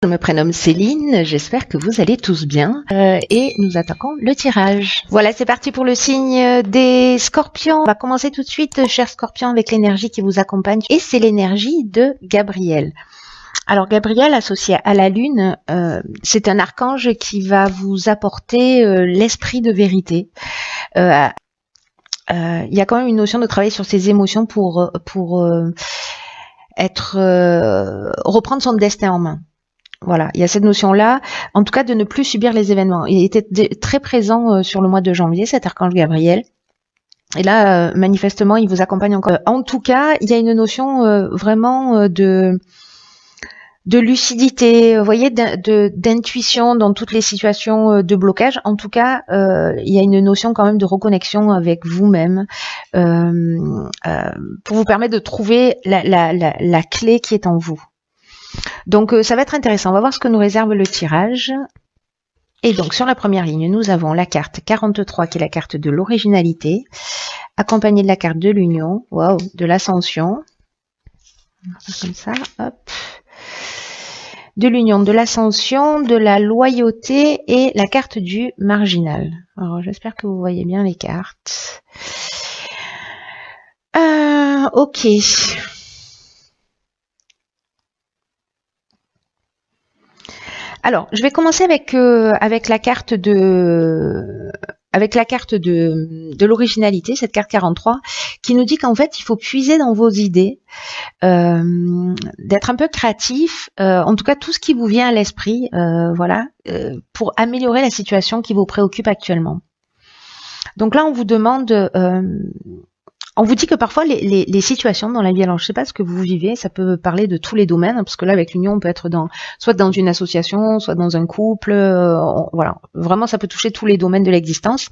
Je me prénomme Céline, j'espère que vous allez tous bien et nous attaquons le tirage. Voilà, c'est parti pour le signe des scorpions. On va commencer tout de suite, chers scorpions, avec l'énergie qui vous accompagne et c'est l'énergie de Gabriel. Alors Gabriel, associé à la lune, c'est un archange qui va vous apporter l'esprit de vérité. Il y a quand même une notion de travailler sur ses émotions pour reprendre son destin en main. Voilà, il y a cette notion-là, en tout cas de ne plus subir les événements. Il était très présent sur le mois de janvier, cet archange Gabriel. Et là, manifestement, il vous accompagne encore. En tout cas, il y a une notion vraiment de lucidité, vous voyez, d'intuition dans toutes les situations de blocage. En tout cas, il y a une notion quand même de reconnexion avec vous-même pour vous permettre de trouver la clé qui est en vous. Donc ça va être intéressant, on va voir ce que nous réserve le tirage. Et donc sur la première ligne, nous avons la carte 43 qui est la carte de l'originalité, accompagnée de la carte de l'union, waouh, de l'ascension, comme ça, hop, de l'union, de l'ascension, de la loyauté et la carte du marginal. Alors j'espère que vous voyez bien les cartes. Ok. Alors, je vais commencer avec la carte de l'originalité, cette carte 43, qui nous dit qu'en fait, il faut puiser dans vos idées, d'être un peu créatif, en tout cas tout ce qui vous vient à l'esprit, voilà, pour améliorer la situation qui vous préoccupe actuellement. Donc là, on vous demande on vous dit que parfois les situations dans la vie, alors je sais pas ce que vous vivez, ça peut parler de tous les domaines, parce que là avec l'union on peut être soit dans une association, soit dans un couple, voilà, vraiment ça peut toucher tous les domaines de l'existence.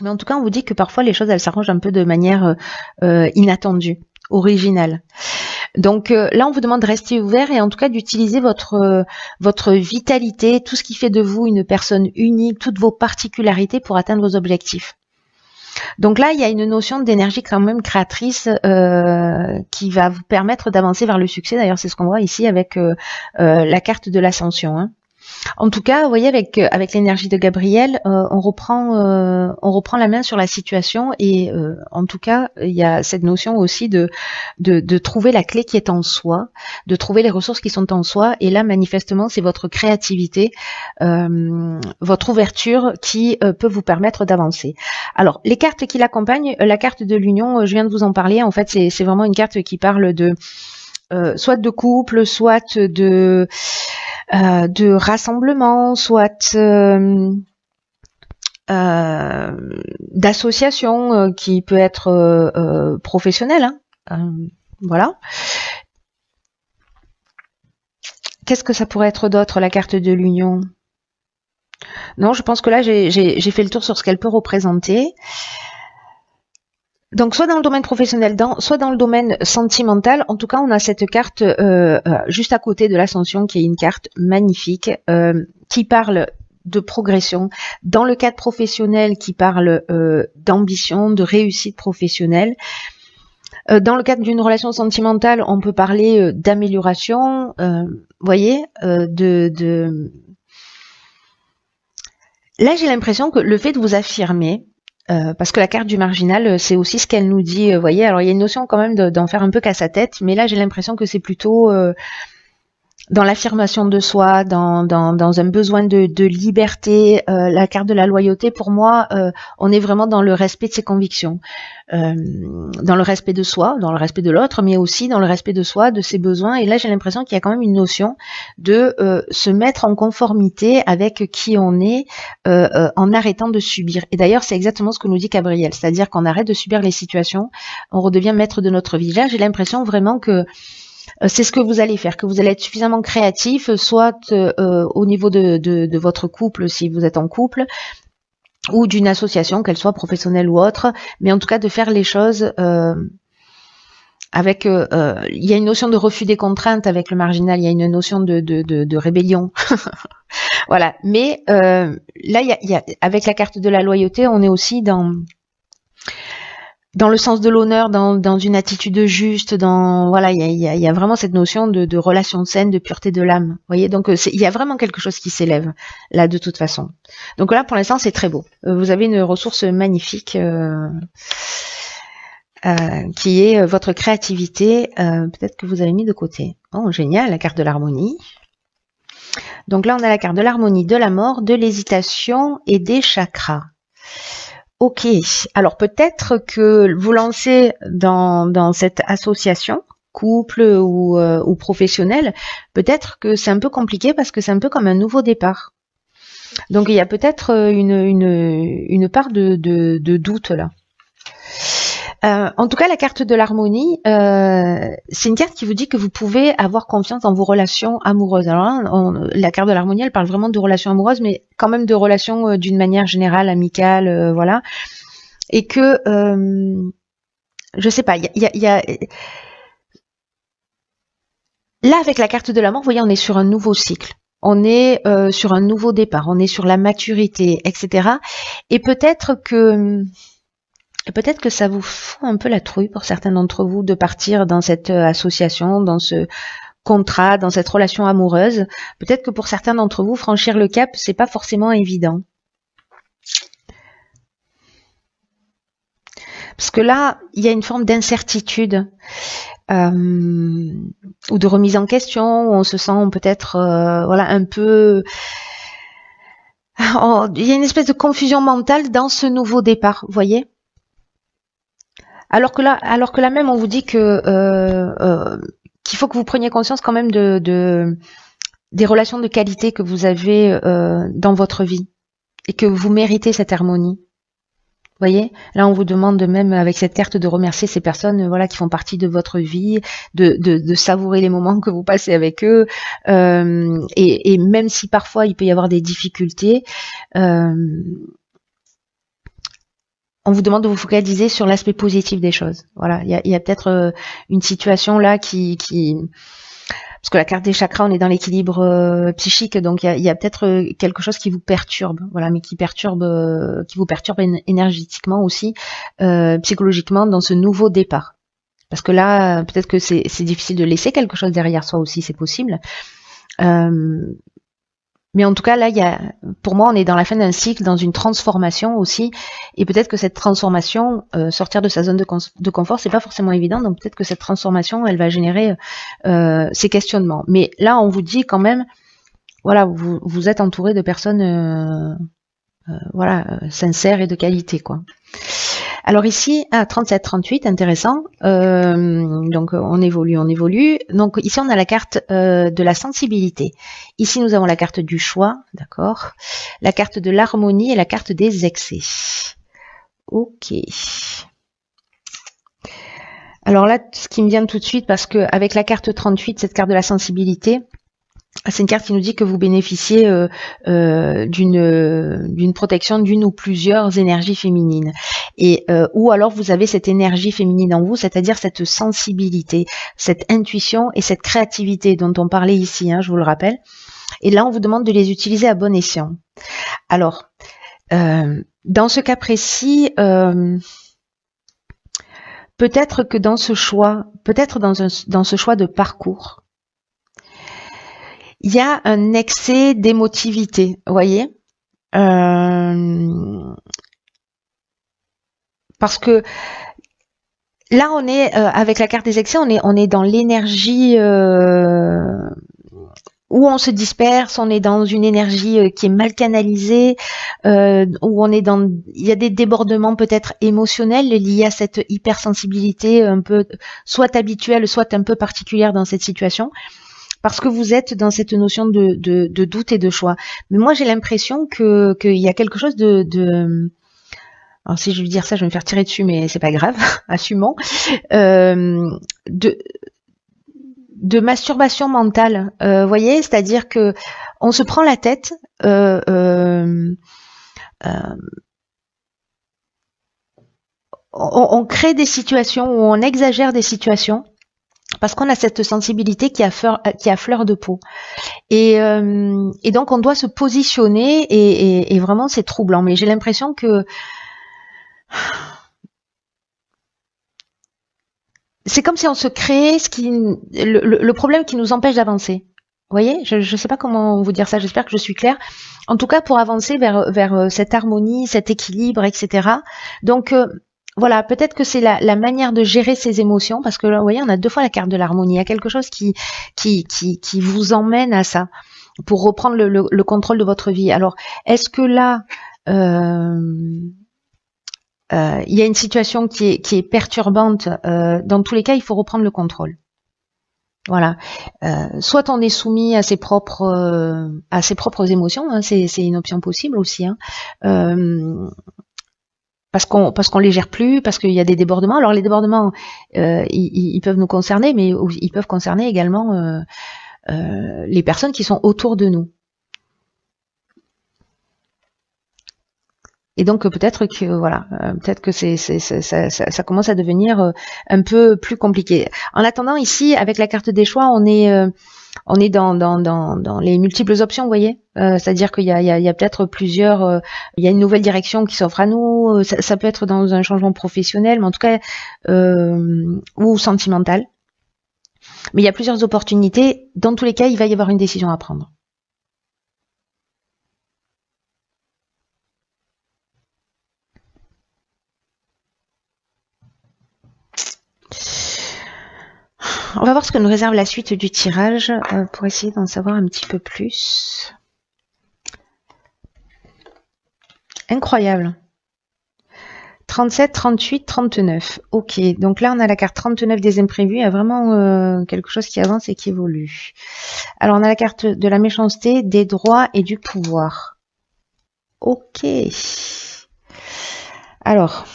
Mais en tout cas on vous dit que parfois les choses elles s'arrangent un peu de manière inattendue, originale. Donc là on vous demande de rester ouvert et en tout cas d'utiliser votre vitalité, tout ce qui fait de vous une personne unique, toutes vos particularités pour atteindre vos objectifs. Donc là, il y a une notion d'énergie quand même créatrice qui va vous permettre d'avancer vers le succès. D'ailleurs, c'est ce qu'on voit ici avec la carte de l'ascension. Hein. En tout cas, vous voyez, avec l'énergie de Gabriel, on reprend la main sur la situation et en tout cas, il y a cette notion aussi de trouver la clé qui est en soi, de trouver les ressources qui sont en soi. Et là, manifestement, c'est votre créativité, votre ouverture qui peut vous permettre d'avancer. Alors, les cartes qui l'accompagnent, la carte de l'union, je viens de vous en parler. En fait, c'est vraiment une carte qui parle de soit de couple, soit de rassemblement, soit d'association qui peut être professionnelle. Hein. Voilà. Qu'est-ce que ça pourrait être d'autre, la carte de l'union? Non, je pense que là, j'ai fait le tour sur ce qu'elle peut représenter. Donc, soit dans le domaine professionnel, soit dans le domaine sentimental. En tout cas, on a cette carte juste à côté de l'ascension, qui est une carte magnifique, qui parle de progression. Dans le cadre professionnel, qui parle d'ambition, de réussite professionnelle. Dans le cadre d'une relation sentimentale, on peut parler d'amélioration, voyez, Là, j'ai l'impression que le fait de vous affirmer, parce que la carte du marginal, c'est aussi ce qu'elle nous dit, voyez, alors il y a une notion quand même d'en faire un peu qu'à sa tête, mais là j'ai l'impression que c'est plutôt dans l'affirmation de soi, dans un besoin de liberté, la carte de la loyauté, pour moi, on est vraiment dans le respect de ses convictions, dans le respect de soi, dans le respect de l'autre, mais aussi dans le respect de soi, de ses besoins, et là j'ai l'impression qu'il y a quand même une notion de se mettre en conformité avec qui on est, en arrêtant de subir. Et d'ailleurs c'est exactement ce que nous dit Gabriel, c'est-à-dire qu'on arrête de subir les situations, on redevient maître de notre vie. Là j'ai l'impression vraiment que c'est ce que vous allez faire, que vous allez être suffisamment créatif, soit au niveau de votre couple, si vous êtes en couple, ou d'une association, qu'elle soit professionnelle ou autre, mais en tout cas de faire les choses avec... il y a une notion de refus des contraintes avec le marginal, il y a une notion de rébellion. Voilà, mais là, avec la carte de la loyauté, on est aussi dans dans le sens de l'honneur, dans une attitude juste, voilà, il y a vraiment cette notion de relation saine, de pureté de l'âme. Vous voyez, donc il y a vraiment quelque chose qui s'élève là de toute façon. Donc là, pour l'instant, c'est très beau. Vous avez une ressource magnifique qui est votre créativité. Peut-être que vous avez mis de côté. Oh, génial, la carte de l'harmonie. Donc là, on a la carte de l'harmonie, de la mort, de l'hésitation et des chakras. Ok, alors peut-être que vous lancez dans cette association, couple ou professionnelle, peut-être que c'est un peu compliqué parce que c'est un peu comme un nouveau départ. Donc il y a peut-être une part de doute là. En tout cas, la carte de l'harmonie, c'est une carte qui vous dit que vous pouvez avoir confiance dans vos relations amoureuses. Alors là, la carte de l'harmonie, elle parle vraiment de relations amoureuses, mais quand même de relations d'une manière générale, amicale, voilà. Et que, je sais pas, il y a... Là, avec la carte de la mort, vous voyez, on est sur un nouveau cycle. On est sur un nouveau départ, on est sur la maturité, etc. Et peut-être que ça vous fout un peu la trouille pour certains d'entre vous de partir dans cette association, dans ce contrat, dans cette relation amoureuse. Peut-être que pour certains d'entre vous, franchir le cap, c'est pas forcément évident. Parce que là, il y a une forme d'incertitude ou de remise en question, où on se sent peut-être voilà, un peu... Il y a une espèce de confusion mentale dans ce nouveau départ, vous voyez ? Alors que là même, on vous dit que qu'il faut que vous preniez conscience quand même des relations de qualité que vous avez dans votre vie et que vous méritez cette harmonie. Vous voyez, là on vous demande même avec cette carte de remercier ces personnes, voilà, qui font partie de votre vie, de savourer les moments que vous passez avec eux, et même si parfois il peut y avoir des difficultés. On vous demande de vous focaliser sur l'aspect positif des choses. Voilà, il y a peut-être une situation là qui parce que la carte des chakras, on est dans l'équilibre psychique, donc il y a peut-être quelque chose qui vous perturbe, voilà, mais qui vous perturbe énergétiquement aussi, psychologiquement dans ce nouveau départ. Parce que là, peut-être que c'est difficile de laisser quelque chose derrière soi aussi, c'est possible. Mais en tout cas, là, pour moi, on est dans la fin d'un cycle, dans une transformation aussi, et peut-être que cette transformation, sortir de sa zone de confort, c'est pas forcément évident. Donc peut-être que cette transformation, elle va générer ces questionnements. Mais là, on vous dit quand même, voilà, vous êtes entouré de personnes, voilà, sincères et de qualité, quoi. Alors ici, 37-38, intéressant. Donc on évolue. Donc ici on a la carte de la sensibilité. Ici nous avons la carte du choix, d'accord. La carte de l'harmonie et la carte des excès. Ok. Alors là, ce qui me vient tout de suite, parce que avec la carte 38, cette carte de la sensibilité, c'est une carte qui nous dit que vous bénéficiez d'une protection d'une ou plusieurs énergies féminines, et ou alors vous avez cette énergie féminine en vous, c'est-à-dire cette sensibilité, cette intuition et cette créativité dont on parlait ici, hein, je vous le rappelle. Et là, on vous demande de les utiliser à bon escient. Alors, dans ce cas précis, peut-être que dans ce choix, dans ce choix de parcours, il y a un excès d'émotivité, vous voyez, parce que là on est avec la carte des excès, on est dans l'énergie où on se disperse, on est dans une énergie qui est mal canalisée, où il y a des débordements peut-être émotionnels liés à cette hypersensibilité un peu soit habituelle, soit un peu particulière dans cette situation. Parce que vous êtes dans cette notion de doute et de choix. Mais moi, j'ai l'impression qu'il y a quelque chose alors si je veux dire ça, je vais me faire tirer dessus, mais c'est pas grave, assumons. De masturbation mentale, voyez, c'est-à-dire que on se prend la tête. On crée des situations où on exagère des situations. Parce qu'on a cette sensibilité qui a fleur de peau. Et donc, on doit se positionner et vraiment, c'est troublant. Mais j'ai l'impression que c'est comme si on se créait le problème qui nous empêche d'avancer. Vous voyez, je ne sais pas comment vous dire ça, j'espère que je suis claire. En tout cas, pour avancer vers cette harmonie, cet équilibre, etc. Donc, voilà, peut-être que c'est la manière de gérer ses émotions, parce que là, vous voyez, on a 2 fois la carte de l'harmonie. Il y a quelque chose qui vous emmène à ça, pour reprendre le contrôle de votre vie. Alors, est-ce que là, il y a une situation qui est perturbante? Dans tous les cas, il faut reprendre le contrôle. Voilà. Soit on est soumis à ses propres émotions, hein, c'est une option possible aussi, hein. Parce qu'on les gère plus, parce qu'il y a des débordements. Alors les débordements, ils peuvent nous concerner, mais ils peuvent concerner également les personnes qui sont autour de nous. Et donc peut-être que voilà, peut-être que ça commence à devenir un peu plus compliqué. En attendant, ici, avec la carte des choix, on est dans les multiples options, vous voyez. C'est-à-dire qu'il y a peut-être plusieurs, il y a une nouvelle direction qui s'offre à nous. Ça peut être dans un changement professionnel, mais en tout cas ou sentimental. Mais il y a plusieurs opportunités. Dans tous les cas, il va y avoir une décision à prendre. On va voir ce que nous réserve la suite du tirage pour essayer d'en savoir un petit peu plus. Incroyable. 37, 38, 39. Ok, donc là on a la carte 39 des imprévus. Il y a vraiment quelque chose qui avance et qui évolue. Alors on a la carte de la méchanceté, des droits et du pouvoir. Ok. Alors...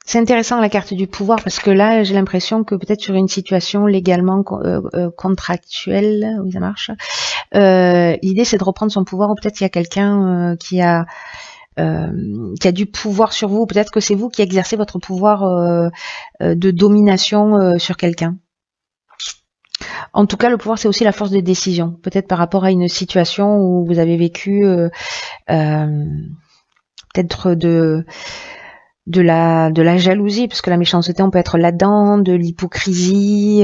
c'est intéressant la carte du pouvoir parce que là j'ai l'impression que peut-être sur une situation légalement contractuelle, oui ça marche, l'idée c'est de reprendre son pouvoir, ou peut-être il y a quelqu'un qui a du pouvoir sur vous, peut-être que c'est vous qui exercez votre pouvoir de domination sur quelqu'un. En tout cas, le pouvoir, c'est aussi la force de décision. Peut-être par rapport à une situation où vous avez vécu peut-être de la jalousie, parce que la méchanceté, on peut être là-dedans, de l'hypocrisie.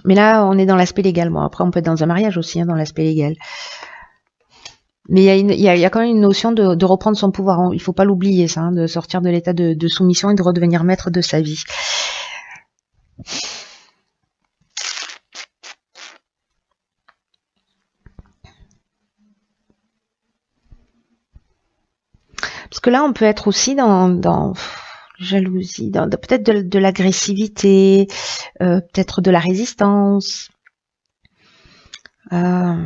Mais là, on est dans l'aspect légal. Bon, après, on peut être dans un mariage aussi, hein, dans l'aspect légal. Mais il y a quand même une notion de reprendre son pouvoir. Il faut pas l'oublier, ça, hein, de sortir de l'état de soumission et de redevenir maître de sa vie. Parce que là, on peut être aussi dans jalousie, peut-être de l'agressivité, peut-être de la résistance. Ça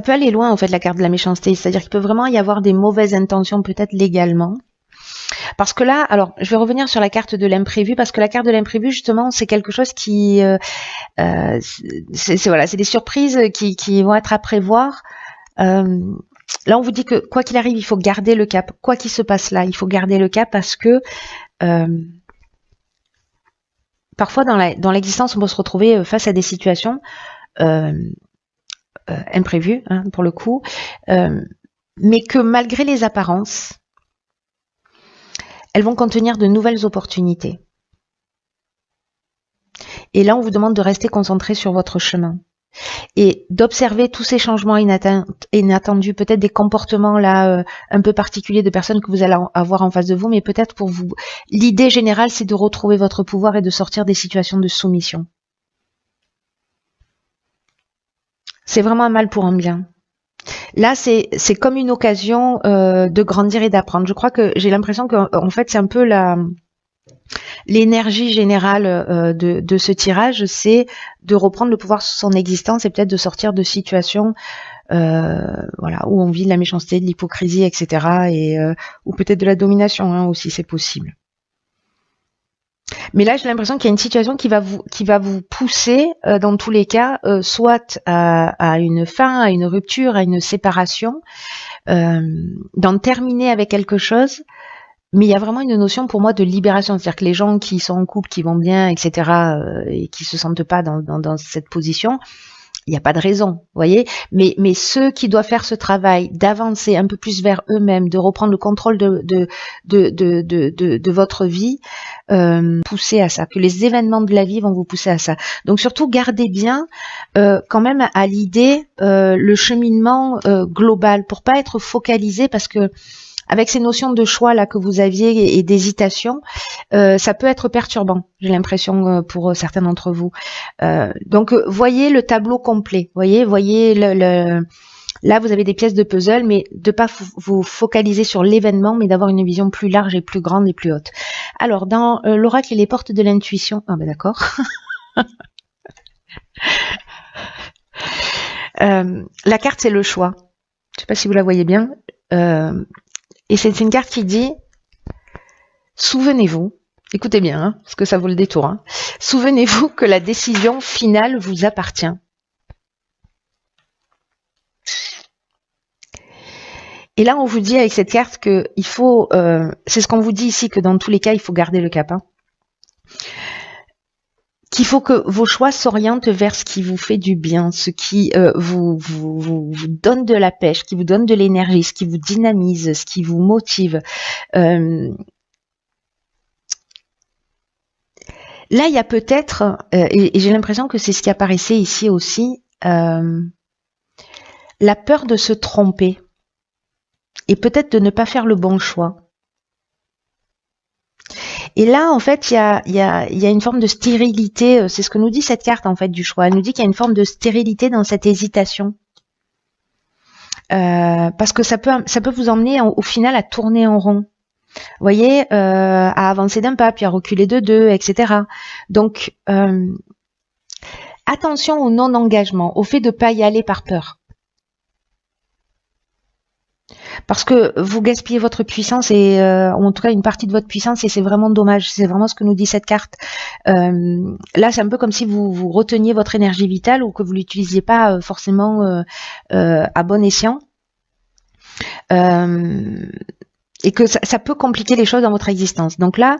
peut aller loin, en fait, la carte de la méchanceté. C'est-à-dire qu'il peut vraiment y avoir des mauvaises intentions, peut-être légalement. Parce que là, alors, je vais revenir sur la carte de l'imprévu, parce que la carte de l'imprévu, justement, c'est quelque chose qui... c'est des surprises qui vont être à prévoir. Là, on vous dit que quoi qu'il arrive, il faut garder le cap. Quoi qu'il se passe là, il faut garder le cap parce que parfois dans l'existence, on peut se retrouver face à des situations imprévues, hein, pour le coup, mais que malgré les apparences, elles vont contenir de nouvelles opportunités. Et là, on vous demande de rester concentré sur votre chemin et d'observer tous ces changements inattendus, peut-être des comportements là un peu particuliers de personnes que vous allez avoir en face de vous, mais peut-être pour vous, l'idée générale, c'est de retrouver votre pouvoir et de sortir des situations de soumission. C'est vraiment un mal pour un bien. Là, c'est comme une occasion de grandir et d'apprendre. Je crois que j'ai l'impression que en fait, c'est un peu l'énergie générale de ce tirage, c'est de reprendre le pouvoir sur son existence et peut-être de sortir de situations voilà, où on vit de la méchanceté, de l'hypocrisie, etc. Ou peut-être de la domination, hein, aussi, c'est possible. Mais là, j'ai l'impression qu'il y a une situation qui va vous pousser, dans tous les cas, soit à une fin, à une rupture, à une séparation, d'en terminer avec quelque chose. Mais il y a vraiment une notion pour moi de libération, c'est-à-dire que les gens qui sont en couple, qui vont bien, etc., et qui se sentent pas dans cette position, il n'y a pas de raison, vous voyez. Mais ceux qui doivent faire ce travail, d'avancer un peu plus vers eux-mêmes, de reprendre le contrôle de votre vie, pousser à ça, que les événements de la vie vont vous pousser à ça. Donc surtout, gardez bien quand même à l'idée le cheminement global, pour pas être focalisé, parce que avec ces notions de choix là que vous aviez et d'hésitation, ça peut être perturbant, j'ai l'impression, pour certains d'entre vous. Donc voyez le tableau complet, voyez là vous avez des pièces de puzzle, mais de pas vous focaliser sur l'événement, mais d'avoir une vision plus large et plus grande et plus haute. Alors dans l'oracle et les portes de l'intuition, ah ben d'accord. La carte c'est le choix. Je sais pas si vous la voyez bien. Et c'est une carte qui dit, souvenez-vous, écoutez bien, hein, parce que ça vaut le détour, hein, souvenez-vous que la décision finale vous appartient. Et là, on vous dit avec cette carte que il faut, c'est ce qu'on vous dit ici, que dans tous les cas, il faut garder le cap, hein, qu'il faut que vos choix s'orientent vers ce qui vous fait du bien, ce qui vous donne de la pêche, qui vous donne de l'énergie, ce qui vous dynamise, ce qui vous motive. Là, il y a peut-être, et j'ai l'impression que c'est ce qui apparaissait ici aussi, la peur de se tromper et peut-être de ne pas faire le bon choix. Et là, en fait, il y a une forme de stérilité. C'est ce que nous dit cette carte, en fait, du choix. Elle nous dit qu'il y a une forme de stérilité dans cette hésitation. Parce que ça peut vous emmener au final à tourner en rond. Vous voyez, à avancer d'un pas, puis à reculer de deux, etc. Donc, attention au non-engagement, au fait de ne pas y aller par peur. Parce que vous gaspillez votre puissance, et en tout cas une partie de votre puissance, et c'est vraiment dommage. C'est vraiment ce que nous dit cette carte. Là, c'est un peu comme si vous reteniez votre énergie vitale, ou que vous l'utilisiez pas forcément à bon escient. Et que ça peut compliquer les choses dans votre existence. Donc là,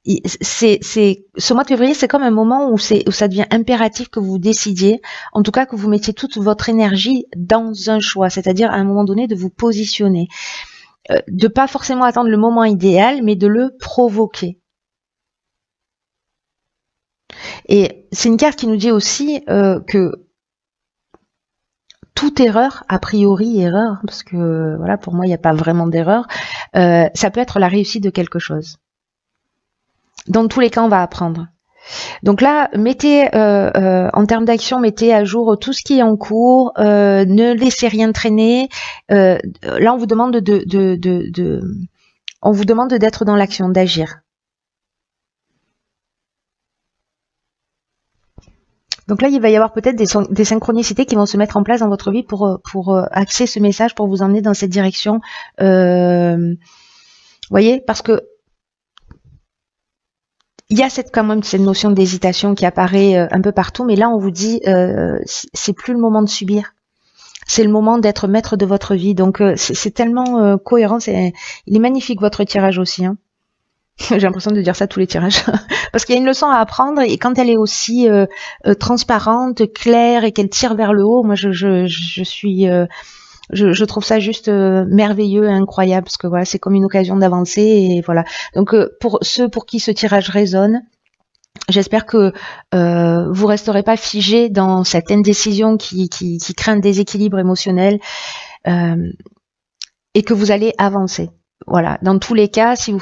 ce mois de février, c'est comme un moment où ça devient impératif que vous décidiez, en tout cas que vous mettiez toute votre énergie dans un choix, c'est-à-dire à un moment donné de vous positionner, de pas forcément attendre le moment idéal, mais de le provoquer. Et c'est une carte qui nous dit aussi que toute erreur, a priori erreur, parce que voilà, pour moi il n'y a pas vraiment d'erreur, ça peut être la réussite de quelque chose. Dans tous les cas, on va apprendre. Donc là, mettez en termes d'action, mettez à jour tout ce qui est en cours, ne laissez rien traîner. Là, on vous demande d'être dans l'action, d'agir. Donc là, il va y avoir peut-être des synchronicités qui vont se mettre en place dans votre vie pour axer ce message, pour vous emmener dans cette direction. Voyez, parce que il y a quand même cette notion d'hésitation qui apparaît un peu partout, mais là, on vous dit, c'est plus le moment de subir. C'est le moment d'être maître de votre vie. Donc, c'est tellement cohérent. Il est magnifique, votre tirage aussi, hein. J'ai l'impression de dire ça tous les tirages. Parce qu'il y a une leçon à apprendre, et quand elle est aussi transparente, claire, et qu'elle tire vers le haut, moi je trouve ça juste merveilleux, incroyable, parce que voilà, c'est comme une occasion d'avancer, et voilà. Donc pour ceux pour qui ce tirage résonne, j'espère que vous resterez pas figés dans cette indécision qui crée un déséquilibre émotionnel, et que vous allez avancer. Voilà. Dans tous les cas, si vous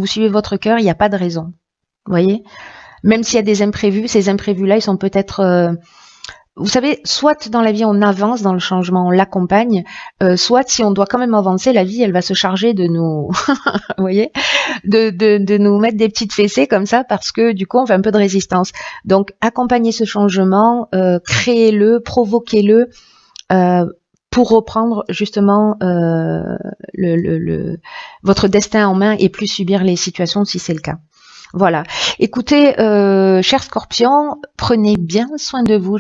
suivez votre cœur, il n'y a pas de raison. Vous voyez, même s'il y a des imprévus, ces imprévus-là, ils sont peut-être, vous savez, soit dans la vie on avance dans le changement, on l'accompagne, soit si on doit quand même avancer, la vie, elle va se charger de nous, vous voyez, de nous mettre des petites fessées comme ça, parce que du coup, on fait un peu de résistance. Donc, accompagnez ce changement, créez-le, provoquez-le. Pour reprendre justement votre destin en main et plus subir les situations si c'est le cas. Voilà. Écoutez, chers scorpions, prenez bien soin de vous.